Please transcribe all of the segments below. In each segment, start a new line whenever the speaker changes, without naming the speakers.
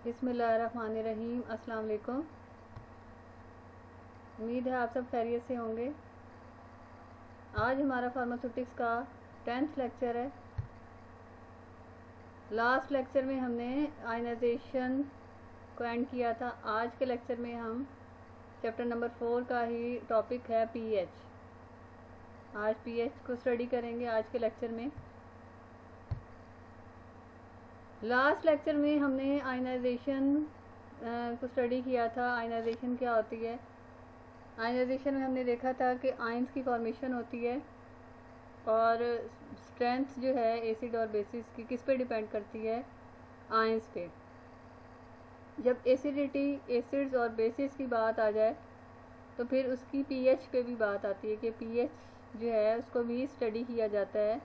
बिस्मिल्लाहिर्रहमानिर्रहीम। अस्सलाम वालेकुम। उम्मीद है आप सब खैरियत से होंगे। आज हमारा फार्मास्यूटिक्स का 10th लेक्चर है। लास्ट लेक्चर में हमने आयनाइजेशन को एंड किया था। आज के लेक्चर में हम चैप्टर नंबर 4 का ही टॉपिक है पीएच। आज पीएच को स्टडी करेंगे आज के लेक्चर में। लास्ट लेक्चर में हमने आयनाइजेशन को स्टडी किया था। आयनाइजेशन क्या होती है? आयनाइजेशन में हमने देखा था कि आयंस की फॉर्मेशन होती है और स्ट्रेंथ जो है एसिड और बेसिस की किस पे डिपेंड करती है? आयंस पे। जब एसिडिटी, एसिड्स और बेसिस की बात आ जाए तो फिर उसकी पीएच पे भी बात आती है कि पीएच जो है उसको भी स्टडी किया जाता है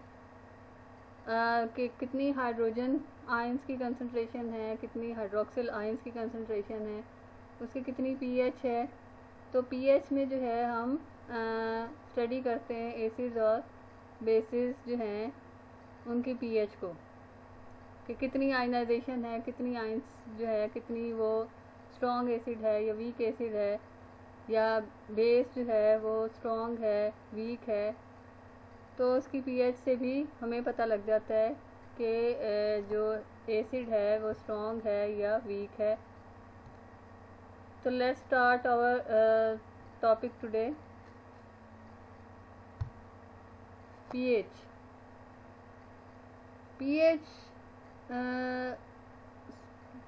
कि कितनी हाइड्रोजन आयंस की कंसंट्रेशन है, कितनी हाइड्रोक्सिल आयंस की कंसंट्रेशन है, उसकी कितनी पीएच है। तो पीएच में जो है हम स्टडी करते हैं एसिड्स और बेसिस जो हैं उनकी पीएच को, कि कितनी आयनाइजेशन है, कितनी आयंस जो है, कितनी वो स्ट्रॉन्ग एसिड है या वीक एसिड है, या बेस जो है वो स्ट्रॉन्ग है, वीक है। तो उसकी पीएच से भी हमें पता लग जाता है कि जो एसिड है वो स्ट्रॉन्ग है या वीक है। तो let's start our topic today. PH.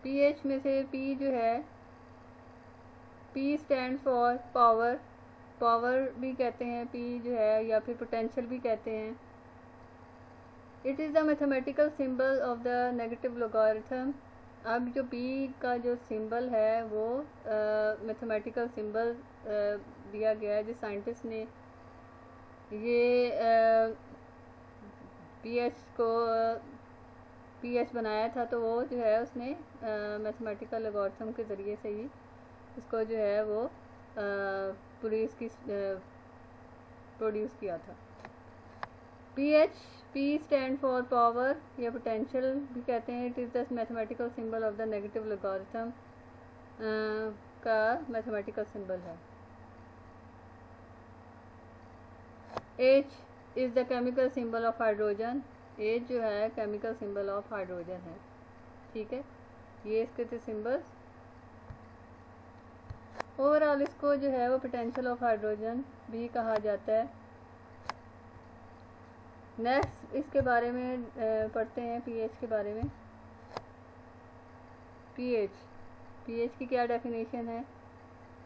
PH में से पी जो है, P stand for power. Power भी कहते हैं पी जो है, या फिर पोटेंशियल भी कहते हैं। It is the mathematical symbol of the negative logarithm. अब जो पी का जो सिंबल है वो मैथमेटिकल सिंबल दिया गया है। जिस साइंटिस्ट ने ये पीएच बनाया था तो वो जो है उसने मैथमेटिकल लॉगरिथम के ज़रिए से ही इसको जो है वो प्रोड्यूस किया था। PH, P stand for power या पोटेंशियल भी कहते हैं। It is the mathematical symbol of the negative logarithm का मैथमेटिकल सिंबल है। H is the chemical symbol of hydrogen. H जो है केमिकल सिंबल ऑफ हाइड्रोजन है। ठीक है, ये इसके थे सिंबल्स। ओवरऑल इसको जो है वो पोटेंशियल ऑफ हाइड्रोजन भी कहा जाता है। नेक्स्ट इसके बारे में पढ़ते हैं पीएच के बारे में। पीएच की क्या डेफिनेशन है?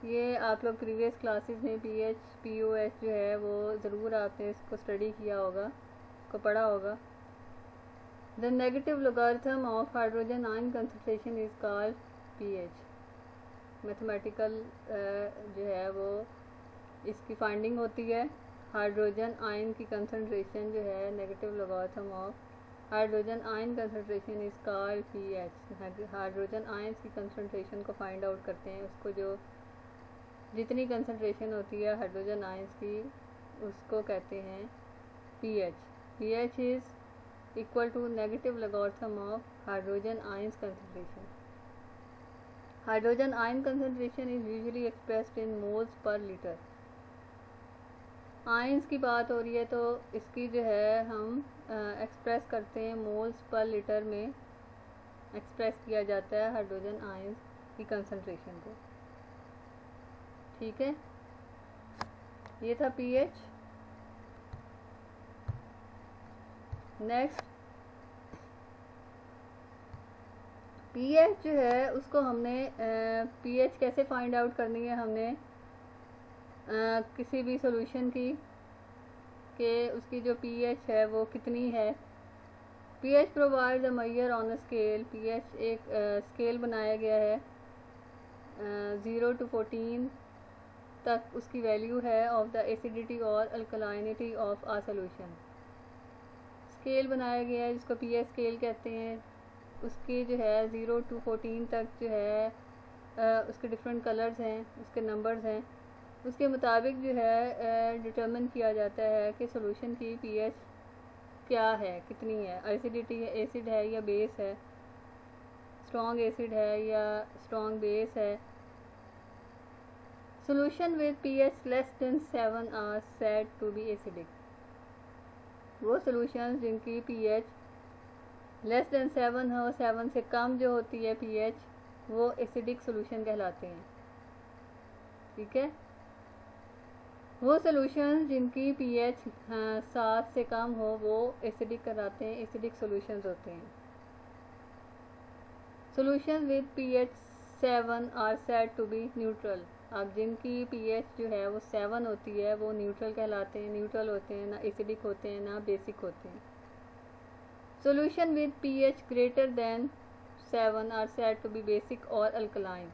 ये आप लोग प्रीवियस क्लासेस में पीओएच जो है वो ज़रूर आपने इसको स्टडी किया होगा, को पढ़ा होगा। The negative logarithm of hydrogen ion concentration is called pH. Mathematical जो है वो इसकी फाइंडिंग होती है। हाइड्रोजन आयन की कंसंट्रेशन जो है, negative logarithm of hydrogen ion concentration is called pH. Hydrogen ion की कंसंट्रेशन को फाइंड आउट करते हैं, उसको जो जितनी कंसंट्रेशन होती है हाइड्रोजन आयन की उसको कहते हैं pH. PH is equal to negative logarithm of hydrogen ion concentration. Hydrogen ion concentration is usually expressed in moles per litre. Ions की बात हो रही है तो इसकी जो है हम एक्सप्रेस करते हैं मोल्स पर लीटर में एक्सप्रेस किया जाता है हाइड्रोजन आयंस की कंसंट्रेशन को। ठीक है, ये था पीएच। नेक्स्ट पीएच जो है उसको हमने पीएच कैसे फाइंड आउट करनी है? हमने किसी भी सॉल्यूशन की कि उसकी जो पीएच है वो कितनी है। PH provide the major on a scale. PH एक स्केल बनाया गया है 0 to 14 तक उसकी वैल्यू है ऑफ द एसिडिटी और अल्कलाइनिटी ऑफ आ सॉल्यूशन। स्केल बनाया गया है जिसको पीएच स्केल कहते हैं। उसकी जो है 0 to 14 तक जो है उसके डिफरेंट कलर्स हैं, उसके नंबर्स हैं। उसके मुताबिक जो है डिटरमिन किया जाता है कि सॉल्यूशन की पीएच क्या है, कितनी है, एसिडिटी है, एसिड है या बेस है, स्ट्रॉन्ग एसिड है या स्ट्रॉन्ग बेस है। Solution with pH less than 7 are said to be acidic. वो सोल्यूशंस जिनकी pH लेस देन 7 हो, 7 से कम जो होती है pH, वो एसिडिक सोल्यूशन कहलाते हैं। ठीक है, वो सोल्यूशन जिनकी pH 7 से कम हो वो एसिडिक कहलाते हैं, एसिडिक सोल्यूशंस होते हैं। Solution with pH 7 are said to be neutral. अब जिनकी pH जो है वो 7 होती है वो न्यूट्रल कहलाते हैं, न्यूट्रल होते हैं, ना एसिडिक होते हैं ना बेसिक होते हैं। Solution with pH greater than 7 are said to be basic और अल्कलाइन।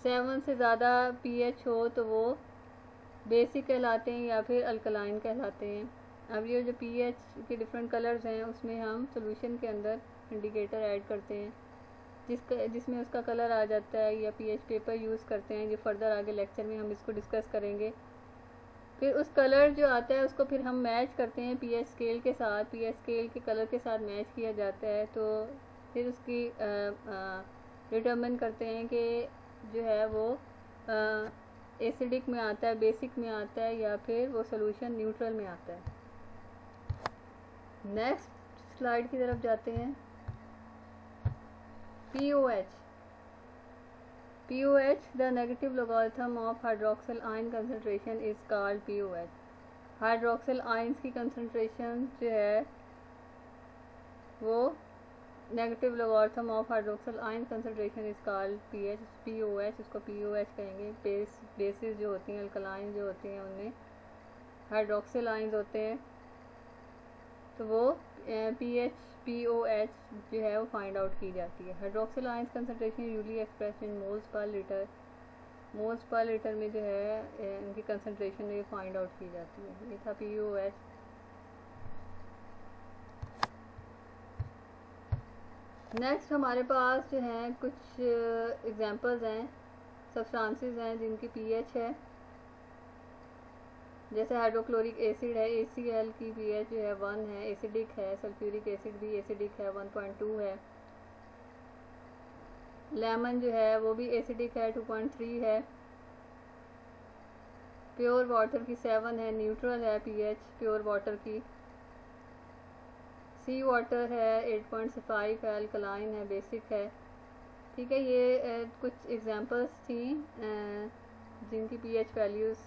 7 से ज़्यादा pH हो तो वो बेसिक कहलाते हैं या फिर अल्कलाइन कहलाते हैं। अब ये जो pH के डिफरेंट कलर्स हैं उसमें हम सोल्यूशन के अंदर इंडिकेटर ऐड करते हैं जिसमें उसका कलर आ जाता है, या pH पेपर यूज़ करते हैं। जो फर्दर आगे लेक्चर में हम इसको डिस्कस करेंगे। फिर उस कलर जो आता है उसको फिर हम मैच करते हैं pH स्केल के साथ, pH स्केल के कलर के साथ मैच किया जाता है, तो फिर उसकी डिटरमिन करते हैं कि जो है वो एसिडिक में आता है, बेसिक में आता है, या फिर वो सोल्यूशन न्यूट्रल में आता है। नेक्स्ट स्लाइड की तरफ जाते हैं। POH, the negative logarithm of hydroxyl ion concentration is called POH। Hydroxyl ions की कंसंट्रेशन जो है वो negative logarithm of hydroxyl ion concentration is called POH। उसको POH कहेंगे। बेसिस जो होती हैं, अल्कलाइन जो होती हैं, उनमें हाइड्रोक्सिल आयंस होते हैं, तो वो POH जो है वो फाइंड आउट की जाती है। Hydroxyl ions concentration usually express in moles per litre. Moles per litre में जो है इनकी कंसंट्रेशन ये फाइंड आउट की जाती है। ये था POH। नेक्स्ट हमारे पास जो हैं कुछ एग्जांपल्स हैं, सब्सटेंसेस हैं जिनकी pH है। जैसे हाइड्रोक्लोरिक एसिड है, ACl की pH जो है 1 है, एसिडिक है। सल्फ्यूरिक एसिड भी एसिडिक है, 1.2 है। लेमन जो है वो भी एसिडिक है, 2.3 है। प्योर वाटर की 7 है, न्यूट्रल है pH प्योर वाटर की। सी वाटर है 8.5 है, अल्कलाइन है, बेसिक है। ठीक है, ये कुछ एग्जांपल्स थी जिनकी pH वैल्यूज़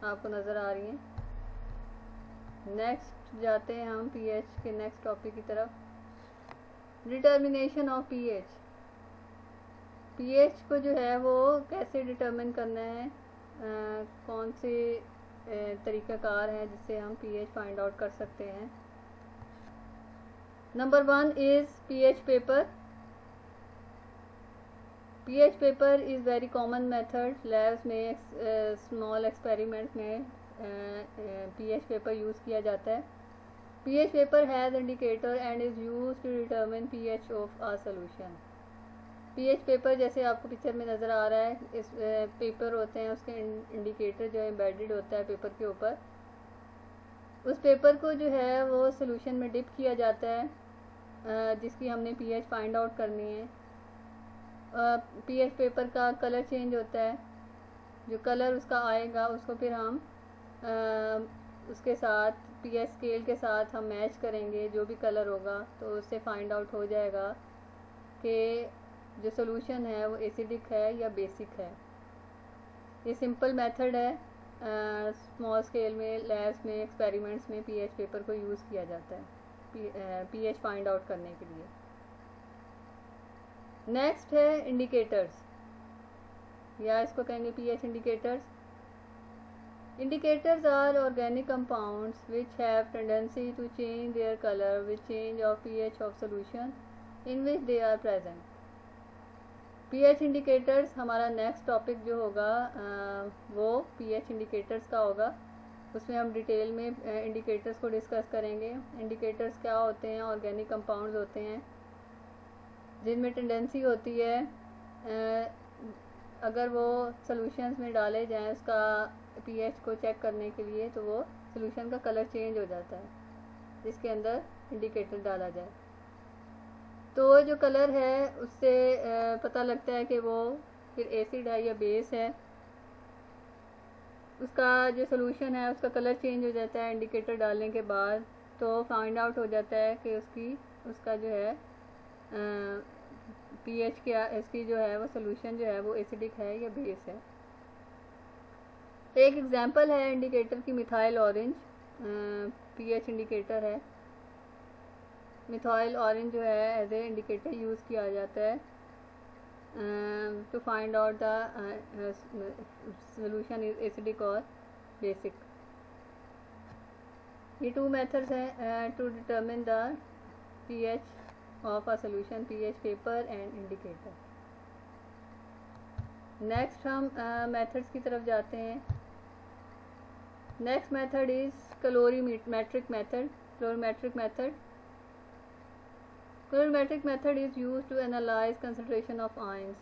आपको नज़र आ रही हैं। नेक्स्ट जाते हैं हम pH के नेक्स्ट टॉपिक की तरफ। Determination of pH। pH को जो है वो कैसे डिटर्मिन करना है, कौन से तरीक़ाकार है जिससे हम pH फाइंड आउट कर सकते हैं। Number 1 is pH paper. pH paper is very common method. Labs में स्मॉल एक्सपेरिमेंट्स में pH पेपर यूज़ किया जाता है। pH paper has indicator and is used to determine pH of a solution. pH paper जैसे आपको picture में नज़र आ रहा है, इस पेपर होते हैं, उसके इंडिकेटर जो है एम्बेडेड होता है पेपर के ऊपर। उस पेपर को जो है वो सोल्यूशन में डिप किया जाता है जिसकी हमने pH फाइंड आउट करनी है। pH पेपर का कलर चेंज होता है, जो कलर उसका आएगा उसको फिर हम उसके साथ pH स्केल के साथ हम मैच करेंगे। जो भी कलर होगा तो उससे फाइंड आउट हो जाएगा कि जो सोल्यूशन है वो एसिडिक है या बेसिक है। ये सिंपल मेथड है, स्मॉल स्केल में लैब्स में एक्सपेरिमेंट्स में pH पेपर को यूज़ किया जाता है pH फाइंड आउट करने के लिए। नेक्स्ट है इंडिकेटर्स, या इसको कहेंगे pH indicators. Indicators are organic compounds which have tendency to change their colour with change of pH of solution in which they are present. pH indicators हमारा next topic जो होगा वो pH इंडिकेटर्स का होगा। उसमें हम डिटेल में indicators को डिस्कस करेंगे। इंडिकेटर्स क्या होते हैं? ऑर्गेनिक कंपाउंड्स होते हैं जिनमें टेंडेंसी होती है अगर वो सॉल्यूशंस में डाले जाएं उसका pH को चेक करने के लिए, तो वो सॉल्यूशन का कलर चेंज हो जाता है जिसके अंदर इंडिकेटर डाला जाए। तो जो कलर है उससे पता लगता है कि वो फिर एसिड है या बेस है। उसका जो सोल्यूशन है उसका कलर चेंज हो जाता है इंडिकेटर डालने के बाद, तो फाइंड आउट हो जाता है कि उसका जो है पीएच क्या, इसकी जो है वो सोल्यूशन जो है वो एसिडिक है या बेस है। एक एग्जांपल है इंडिकेटर की मिथाइल ऑरेंज, पीएच इंडिकेटर है। मिथाइल ऑरेंज जो है एज ए इंडिकेटर यूज़ किया जाता है to find out the solution is acidic और बेसिक। ये 2 मेथड्स हैं to determine the pH of a solution, pH paper and indicator. Next हम मेथड्स की तरफ जाते हैं। Next method is colorimetric method. Colorimetric method is used to analyze concentration of ions.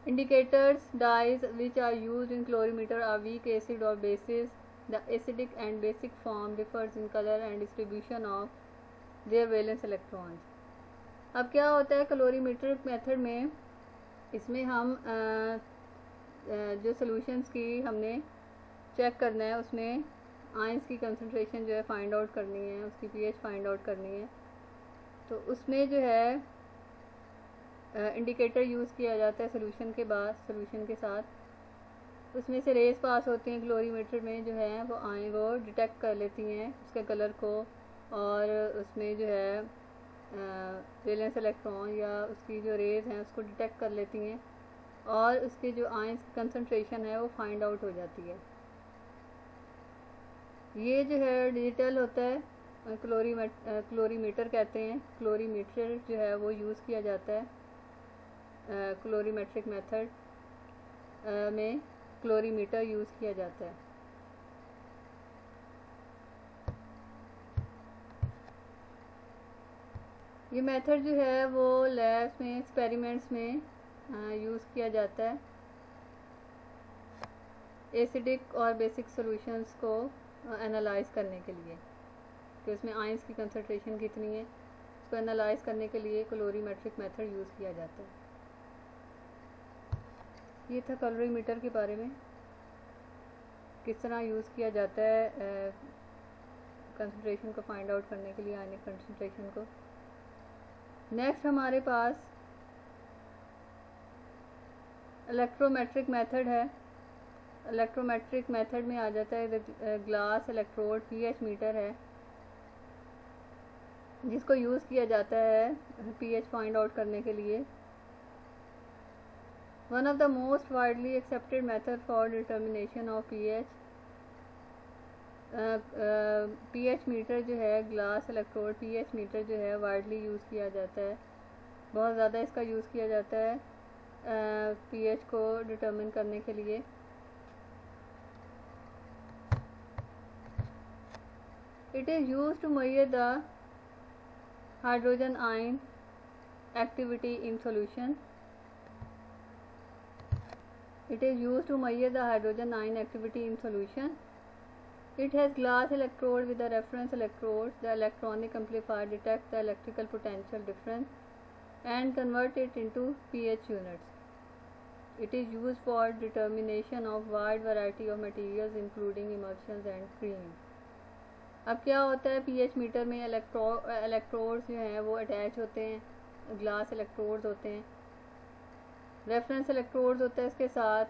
Indicators, dyes which are used in colorimeter are weak acid or bases. The acidic and basic form differs in color and distribution of their valence electrons. अब क्या होता है calorimetric method में, इसमें हम जो solutions की हमने चेक करना है उसमें आयंस की कंसंट्रेशन जो है फाइंड आउट करनी है, उसकी पीएच फाइंड आउट करनी है। तो उसमें जो है इंडिकेटर यूज़ किया जाता है सॉल्यूशन के साथ। उसमें से रेस पास होती हैं कैलोरीमीटर में, जो है वो डिटेक्ट कर लेती हैं उसके कलर को, और उसमें जो है वैलेंस इलेक्ट्रॉन या उसकी जो रेज हैं उसको डिटेक्ट कर लेती हैं, और उसकी जो आयंस की कंसंट्रेशन है वो फाइंड आउट हो जाती है। ये जो है डिजिटल होता है, क्लोरीमीटर कहते हैं। क्लोरीमीटर जो है वो यूज़ किया जाता है कैलोरीमेट्रिक मेथड में, क्लोरीमीटर यूज़ किया जाता है। ये मेथड जो है वो लैब्स में, एक्सपेरिमेंट्स में यूज़ किया जाता है एसिडिक और बेसिक सॉल्यूशंस को एनालाइज करने के लिए कि उसमें आयंस की कंसंट्रेशन कितनी है। उसको एनालाइज करने के लिए कैलोरीमेट्रिक मेथड यूज़ किया जाता है। ये था कैलोरीमीटर के बारे में, किस तरह यूज़ किया जाता है कंसंट्रेशन को फाइंड आउट करने के लिए, आयनिक कंसंट्रेशन को। नेक्स्ट हमारे पास इलेक्ट्रोमेट्रिक मेथड है। इलेक्ट्रोमेट्रिक मेथड में आ जाता है ग्लास इलेक्ट्रोड पीएच मीटर है, जिसको यूज़ किया जाता है पीएच फाइंड आउट करने के लिए। One of the most widely accepted method for determination of pH meter जो है, ग्लास इलेक्ट्रोड पीएच मीटर जो है वाइडली यूज़ किया जाता है। बहुत ज़्यादा इसका यूज़ किया जाता है पीएच को डिटर्मिन करने के लिए। It is used to measure the hydrogen ion activity in solution. It is used to measure the hydrogen ion activity in solution. It has glass electrode with the reference electrodes. The electronic amplifier detects the electrical potential difference and convert it into pH units. It is used for determination of wide variety of materials including emulsions and creams. अब क्या होता है, pH meter में electrodes जो हैं वो attach होते हैं, ग्लास इलेक्ट्रोड्स होते हैं, रेफरेंस इलेक्ट्रोड्स होता है इसके साथ।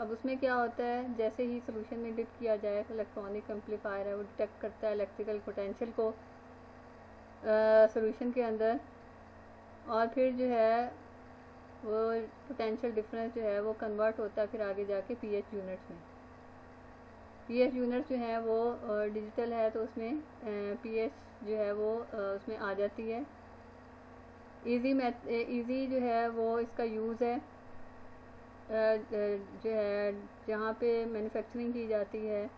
अब उसमें क्या होता है, जैसे ही सोल्यूशन में डिप किया जाए, इलेक्ट्रॉनिक एम्पलीफायर है वो डिटेक्ट करता है इलेक्ट्रिकल पोटेंशियल को सोल्यूशन के अंदर, और फिर जो है वो पोटेंशियल डिफरेंस जो है वो कन्वर्ट होता है फिर आगे जाके पीएच यूनिट्स में। पीएच यूनिट्स जो है वो डिजिटल है, तो उसमें पीएच जो है वो उसमें आ जाती है। इजी जो है वो इसका यूज़ है जो है जहाँ पे मैन्युफैक्चरिंग की जाती है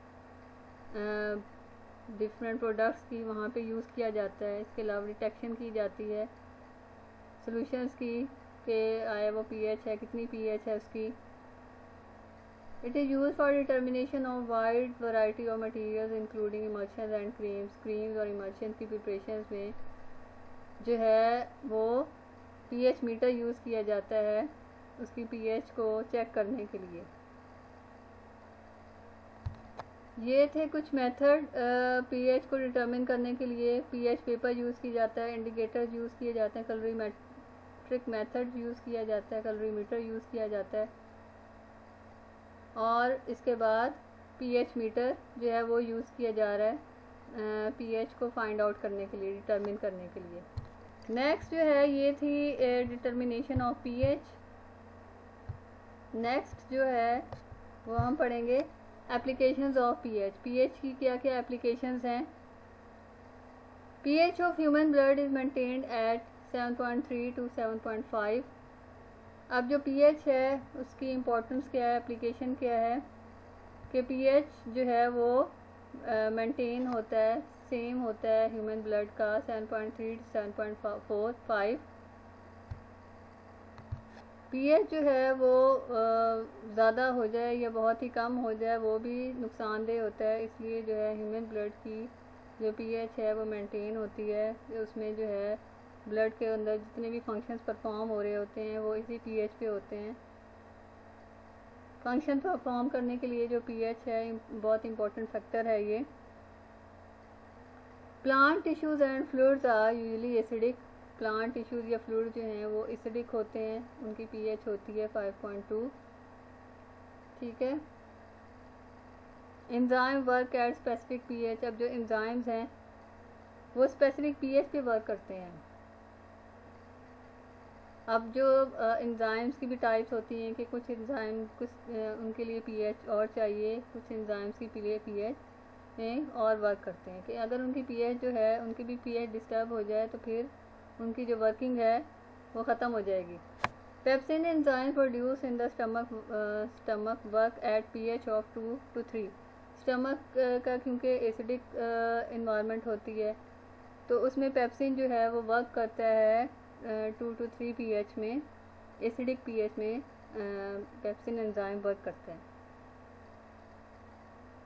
डिफरेंट प्रोडक्ट्स की, वहाँ पे यूज़ किया जाता है। इसके अलावा डिटेक्शन की जाती है सॉल्यूशंस की कि आए वो पीएच है, कितनी पीएच है उसकी। It is used for determination of wide variety of materials including emulsions and creams. Creams और emulsions की preparations में जो है वो pH मीटर यूज़ किया जाता है उसकी pH को चेक करने के लिए। ये थे कुछ मेथड pH को डिटरमिन करने के लिए। pH पेपर यूज़ किया जाता है, इंडिकेटर्स यूज़ किए जाते हैं, कैलोरीमेट्रिक मेथड यूज़ किया जाता है, कैलोरीमीटर यूज़ किया जाता है, और इसके बाद pH मीटर जो है वो यूज़ किया जा रहा है pH को फाइंड आउट करने के लिए, डिटरमिन करने के लिए। नेक्स्ट जो है ये थी डिटर्मिनेशन ऑफ pH। नेक्स्ट जो है वो हम पढ़ेंगे एप्लीकेशंस ऑफ pH। pH की क्या क्या एप्लीकेशंस हैं। pH of human blood is maintained eight 7.3 to 7.5। अब जो pH है उसकी इम्पोर्टेंस क्या है, एप्लीकेशन क्या है कि pH जो है वो मेंटेन होता है, सेम होता है ह्यूमन ब्लड का 7.3 to 7.45। pH जो है वो ज़्यादा हो जाए या बहुत ही कम हो जाए वो भी नुकसानदेह होता है, इसलिए जो है ह्यूमन ब्लड की जो pH है वो मेंटेन होती है। उसमें जो है ब्लड के अंदर जितने भी फंक्शंस परफॉर्म हो रहे होते हैं वो इसी pH पे होते हैं। फंक्शन परफॉर्म करने के लिए जो pH है बहुत इंपॉर्टेंट फैक्टर है ये। Plant tissues and fluids are usually acidic. Plant tissues या फ्लूइड जो हैं वो एसिडिक होते हैं, उनकी pH होती है 5.2। ठीक है। Enzyme work at specific pH। अब जो एंजाइम्स हैं वो स्पेसिफिक pH पे वर्क करते हैं। अब जो एंजाइम्स की भी टाइप्स होती हैं कि कुछ एंजाइम उनके लिए pH और चाहिए, कुछ एंजाइम्स की लिए pH में और वर्क करते हैं कि अगर उनकी pH जो है उनकी भी pH डिस्टर्ब हो जाए तो फिर उनकी जो वर्किंग है वो ख़त्म हो जाएगी। Pepsin enzyme produce in the stomach work at pH of 2 to 3। Stomach का क्योंकि एसिडिक इन्वायरमेंट होती है तो उसमें पेप्सिन जो है वो वर्क करता है 2 to 3 pH में, एसिडिक pH में पेप्सिन एंजाइम वर्क करता है।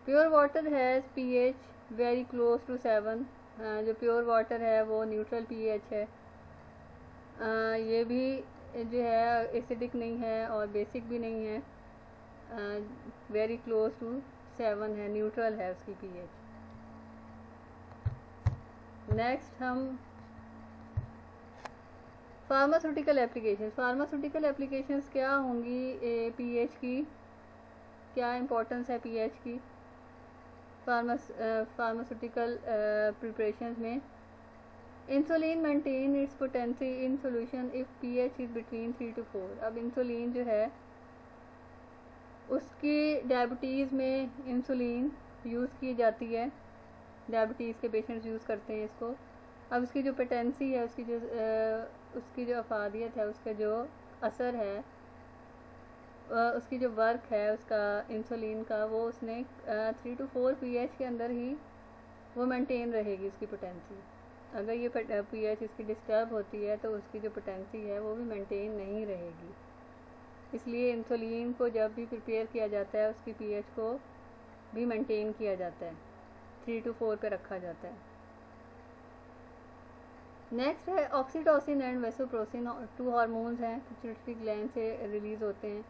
Pure water has pH very close to 7। जो प्योर वाटर है वो न्यूट्रल pH है। ये भी जो है एसिडिक नहीं है और बेसिक भी नहीं है, वेरी क्लोज टू 7 है, न्यूट्रल है उसकी pH। नेक्स्ट हम फार्मास्यूटिकल एप्लीकेशंस। फार्मास्यूटिकल एप्लीकेशंस क्या होंगी pH की, क्या इम्पोर्टेंस है pH की फार्मास्यूटिकल प्रिपरेशंस में। Insulin maintain its potency in solution if pH is between 3 to 4। अब इंसुलिन जो है उसकी डायबिटीज़ में इंसुलिन यूज़ की जाती है, डायबिटीज़ के पेशेंट्स यूज़ करते हैं इसको। अब उसकी जो पोटेंसी है, उसकी जो अफादियत है, उसका जो असर है, उसकी जो वर्क है उसका इंसुलिन का, वो उसने 3 to 4 pH के अंदर ही वो मेंटेन रहेगी उसकी पोटेंसी। अगर ये pH इसकी डिस्टर्ब होती है तो उसकी जो पोटेंसी है वो भी मेंटेन नहीं रहेगी। इसलिए इंसुलिन को जब भी प्रिपेयर किया जाता है उसकी pH को भी मेंटेन किया जाता है, 3 to 4 पे रखा जाता है। नेक्स्ट है ऑक्सीटोसिन एंड वेसोप्रोसिन। 2 हार्मोन्स हैं, पिट्यूटरी ग्लैंड से रिलीज़ होते हैं।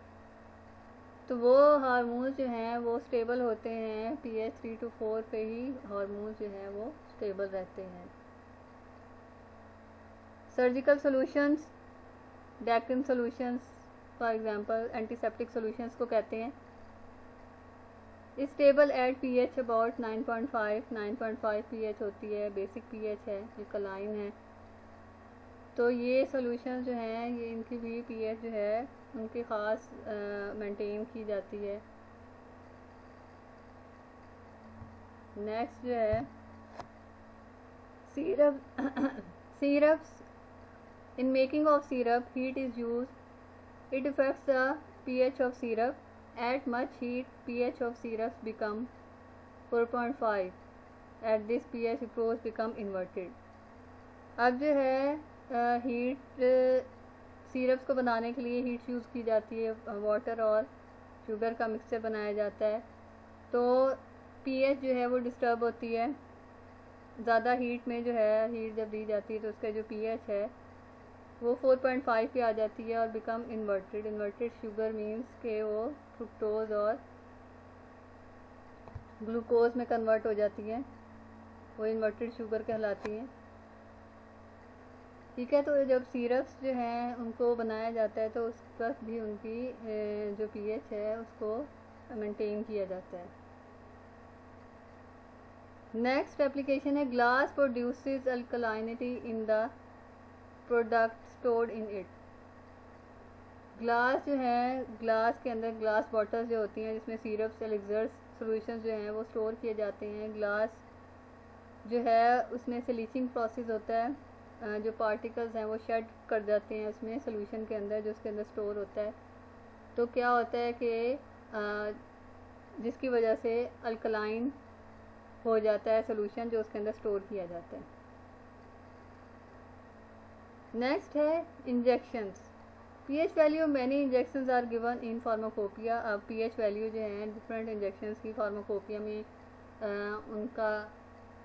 तो वो हार्मोन्स जो हैं वो स्टेबल होते हैं pH 3 to 4 पे ही हार्मोन्स जो हैं वो स्टेबल रहते हैं। Surgical solutions, Dakin solutions for example antiseptic solutions को कहते हैं। Stable at pH about 9.5 pH होती है, बेसिक pH है, ये कलाइन है। तो ये सॉल्यूशन जो हैं ये इनकी भी pH जो है उनकी ख़ास मेंटेन की जाती है। नेक्स्ट जो है syrups. In making of syrup heat is use. It effects the pH of syrup. Eight much heat pH of syrups become 4.5। At this pH approach become inverted. अब जो है हीट सिरप्स को बनाने के लिए हीट यूज़ की जाती है, वाटर और शुगर का मिक्सचर बनाया जाता है। तो पीएच जो है वो डिस्टर्ब होती है, ज़्यादा हीट में जो है, हीट जब दी जाती है तो उसका जो पीएच है वो 4.5 पे आ जाती है और become inverted. Inverted sugar means के वो फ्रुक्टोज और ग्लूकोज में कन्वर्ट हो जाती है, वो इन्वर्टेड शुगर कहलाती है। ठीक है, तो जब सिरप्स जो हैं उनको बनाया जाता है तो उस वक्त भी उनकी जो पीएच है उसको मेंटेन किया जाता है। नेक्स्ट एप्लीकेशन है glass produces alkalinity in the product stored in it. Glass जो है, ग्लास के अंदर ग्लास बॉटल्स जो होती हैं जिसमें सिरप्स, एलिक्सर्स, सॉल्यूशंस जो हैं वो स्टोर किए जाते हैं। ग्लास जो है उसमें से लीचिंग प्रोसेस होता है, जो पार्टिकल्स हैं वो शेड कर जाते हैं उसमें सोल्यूशन के अंदर जो उसके अंदर स्टोर होता है। तो क्या होता है कि जिसकी वजह से अल्कलाइन हो जाता है सोल्यूशन जो उसके अंदर स्टोर किया जाता है। नेक्स्ट है injections. PH value many injections are given in pharmacopoeia. अब पीएच वैल्यू जो है डिफरेंट इंजेक्शंस की फार्माकोपिया में उनका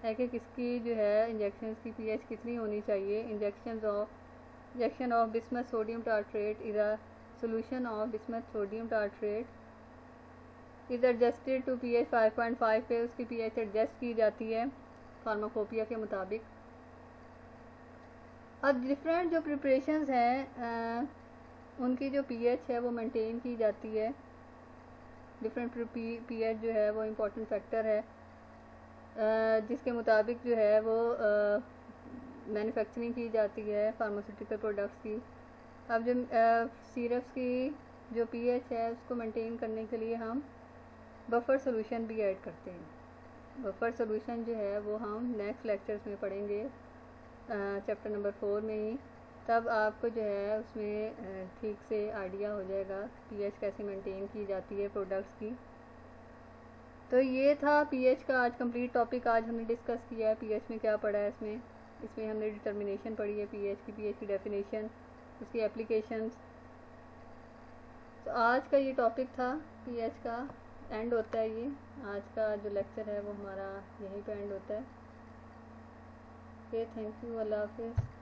है कि किसकी जो है इंजेक्शंस की पीएच कितनी होनी चाहिए। Injection of bismuth sodium tartrate is a solution of bismuth sodium tartrate is adjusted to pH 5.5 पे उसकी पीएच एडजस्ट की जाती है फार्माकोपिया के मुताबिक। अब डिफरेंट जो प्रिपरेशंस हैं उनकी जो पीएच है वो मेंटेन की जाती है। डिफरेंट पीएच जो है वो इम्पोर्टेंट फैक्टर है जिसके मुताबिक जो है वो मैन्युफैक्चरिंग की जाती है फार्मास्यूटिकल प्रोडक्ट्स की। अब जो सिरप्स की जो पीएच है उसको मेंटेन करने के लिए हम बफर सोल्यूशन भी ऐड करते हैं। बफर सोल्यूशन जो है वो हम नेक्स्ट लेक्चर्स में पढ़ेंगे चैप्टर नंबर 4 में ही, तब आपको जो है उसमें ठीक से आइडिया हो जाएगा पीएच कैसे मेंटेन की जाती है प्रोडक्ट्स की। तो ये था पीएच का आज कंप्लीट टॉपिक। आज हमने डिस्कस किया है पीएच में क्या पढ़ा है। इसमें हमने डिटर्मिनेशन पढ़ी है पीएच की डेफिनेशन, उसकी एप्लीकेशंस। तो आज का ये टॉपिक था पीएच का, एंड होता है ये आज का जो लेक्चर है वो हमारा यहीं पे एंड होता है। ओके, थैंक यू, अल्लाह हाफिज़।